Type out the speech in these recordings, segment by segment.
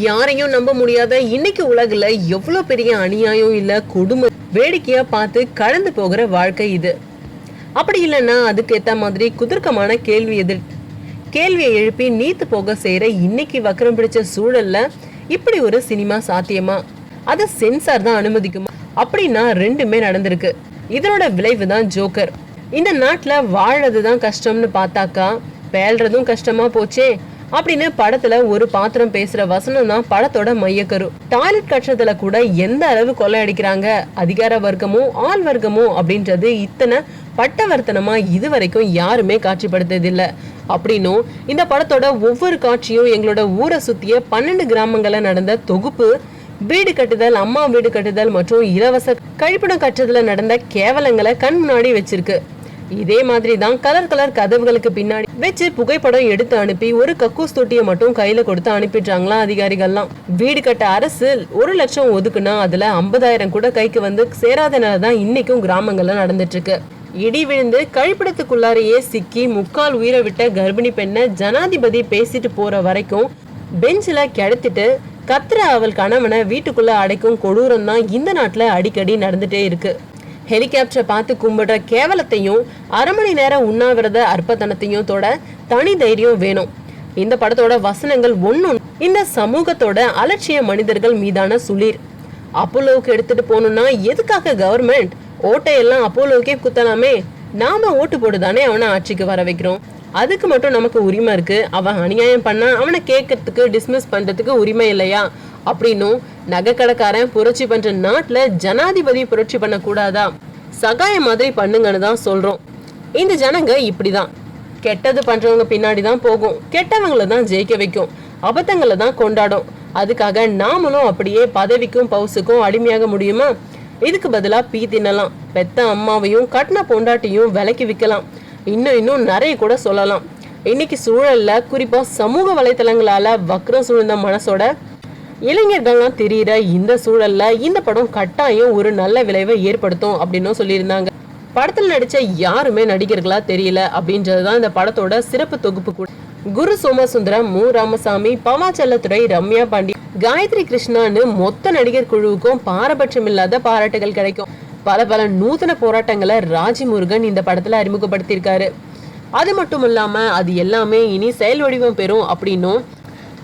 யாரையும் நம்ப முடியாத இன்னைக்கு உலகுல எவ்வளவு பெரிய அநியாயம் இல்ல கொடுமை வேடிக்கையா பார்த்து கடந்து போகிற வாழ்க்கை இது. அப்படி இல்லைன்னா அதுக்கு ஏத்த மாதிரி குதர்க்கமான கேள்வியை எழுப்பி நீத்து போக செய்யற இன்னைக்கு வக்கரம் பிடிச்ச சூழல்ல இப்படி ஒரு சினிமா சாத்தியமா? அத சென்சார் தான் அனுமதிக்குமா? அப்படின்னா ரெண்டுமே நடந்திருக்கு. இதனோட விளைவு தான் ஜோக்கர். இந்த நாட்டுல வாழறதுதான் கஷ்டம்னு பார்த்தாக்கா பேல்றதும் கஷ்டமா போச்சே அப்படின்னு படத்துல ஒரு பாத்திரம் பேசுற வசனம் தான் படத்தோட மையக்கரு. டாய்லெட் கட்டுறதுல கூட எந்த அளவு கொள்ளை அடிக்கிறாங்க அதிகார வர்க்கமோ ஆள் வர்க்கமோ அப்படின்றது இத்தனை பட்டவர்த்தனமா இதுவரைக்கும் யாருமே காட்சிப்படுத்தது இல்ல. அப்படின்னும் இந்த படத்தோட ஒவ்வொரு காட்சியும் எங்களோட ஊரை சுத்திய 12 கிராமங்கள்ல நடந்த தொகுப்பு வீடு கட்டுதல், அம்மா வீடு கட்டுதல் மற்றும் இலவச கழிப்பிடம் கட்டுறதுல நடந்த கேவலங்களை கண் முன்னாடி வச்சிருக்கு. இதே மாதிரி தான் கலர் கதவுகளுக்கு பின்னாடி வச்சு புகைப்படம் எடுத்து அனுப்பி ஒரு கக்கூஸ் தொட்டியை மட்டும் கையில கொடுத்து அனுப்பிடுறாங்களாம் அதிகாரிகள்லாம். வீடு கட்ட அரசு 1 லட்சம் ஒதுக்குனா அதுல 50,000 கூட கைக்கு வந்து சேராதனாலதான் இன்னைக்கும் கிராமங்கள்ல நடந்துட்டு இருக்கு. இடி விழுந்து கழிப்பிடத்துக்குள்ளாரையே சிக்கி 3/4 உயிரை விட்ட கர்ப்பிணி பெண்ணை ஜனாதிபதி பேசிட்டு போற வரைக்கும் பெஞ்சில கிடத்திட்டு கத்துற அவள் கணவனை வீட்டுக்குள்ள அடைக்கும் கொடூரம் தான் இந்த நாட்டுல அடிக்கடி நடந்துட்டே இருக்கு. ஹெலிகாப்டரை பார்த்து கும்பிடுற கேவலத்தையும் 1/2 மணி நேரம் உண்ணாவிரத அற்பத்தனத்தையும் தொட தனி தைரியம் வேணும். இந்த படத்தோட வசனங்கள் ஒன்னும் இந்த சமூகத்தோட அலட்சிய மனிதர்கள் மீதான சுளிர். அப்போலோவுக்கு எடுத்துட்டு போகணும்னா எதுக்காக கவர்மெண்ட் ஓட்டையெல்லாம் அப்போலோவுக்கே குத்தலாமே? நாம ஓட்டு போட்டுதானே அவனை ஆட்சிக்கு வர வைக்கிறோம். அதுக்கு மட்டும் நமக்கு உரிமை இருக்கு. அவன் அநியாயம் பண்ணா அவனை கேட்கறதுக்கு டிஸ்மிஸ் பண்றதுக்கு உரிமை இல்லையா? அப்படின்னும் நகைக்கடைக்காரன் புரட்சி பண்ற நாட்டுல ஜனாதிபதி புரட்சி பண்ண கூடாதா? சகாய மாதிரி பண்ணுங்கன்னு தான் சொல்றோம். இந்த ஜனங்க இப்படிதான் கெட்டது பண்றவங்க பின்னாடிதான் போகும், கெட்டவங்களை தான் ஜெயிக்க வைக்கும், அபத்தங்களை தான் கொண்டாடும். அதுக்காக நாமளும் அப்படியே பதவிக்கும் பவுசுக்கும் அடிமையாக முடியுமா? இதுக்கு பதிலா பீ தின்னலாம், பெத்த அம்மாவையும் கட்டின பொண்டாட்டியும் விலைக்கு விற்கலாம், இன்னும் நிறைய கூட சொல்லலாம். இன்னைக்கு சூழல்ல குறிப்பா சமூக வலைத்தளங்களால வக்ரம் சூழ்ந்த மனசோட இளைஞர்கள்லாம் தெரியுற இந்த சூழல்ல இந்த படம் கட்டாயம் ஒரு நல்ல விளைவை ஏற்படுத்தும் அப்படின்னு சொல்லியிருந்தாங்க. படத்துல நடிச்ச யாருமே நடிகர்களா தெரியல அப்படின்றதுதான் இந்த படத்தோட சிறப்பு தொகுப்பு கூட. குரு சோமசுந்தரம், மு ராமசாமி, பவா செல்லத்துறை, ரம்யா பாண்டி, காயத்ரி கிருஷ்ணான்னு மொத்த நடிகர் குழுவுக்கும் பாரபட்சம் இல்லாத பாராட்டுகள் கிடைக்கும். பல நூதன போராட்டங்களை ராஜிமுருகன் இந்த படத்துல அறிமுகப்படுத்தியிருக்காரு. அது மட்டும் இல்லாம அது எல்லாமே இனி செயல் வடிவம் பெறும் அப்படின்னும்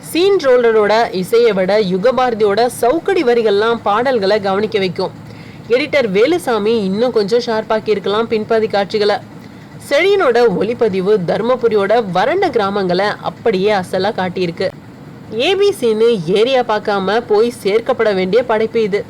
சீன் ரோலரோட இசையை விட யுகபாரதியோட சவுக்கடி வரிகள்லாம் பாடல்களை கவனிக்க வைக்கும். எடிட்டர் வேலுசாமி இன்னும் கொஞ்சம் ஷார்ப்பாக்கி இருக்கலாம் பின்பதி காட்சிகளை. செழியனோட ஒளிப்பதிவு தர்மபுரியோட வறண்ட கிராமங்களை அப்படியே அசலா காட்டியிருக்கு. ஏபிசின்னு ஏரியா பார்க்காம போய் சேர்க்கப்பட வேண்டிய படைப்பு இது.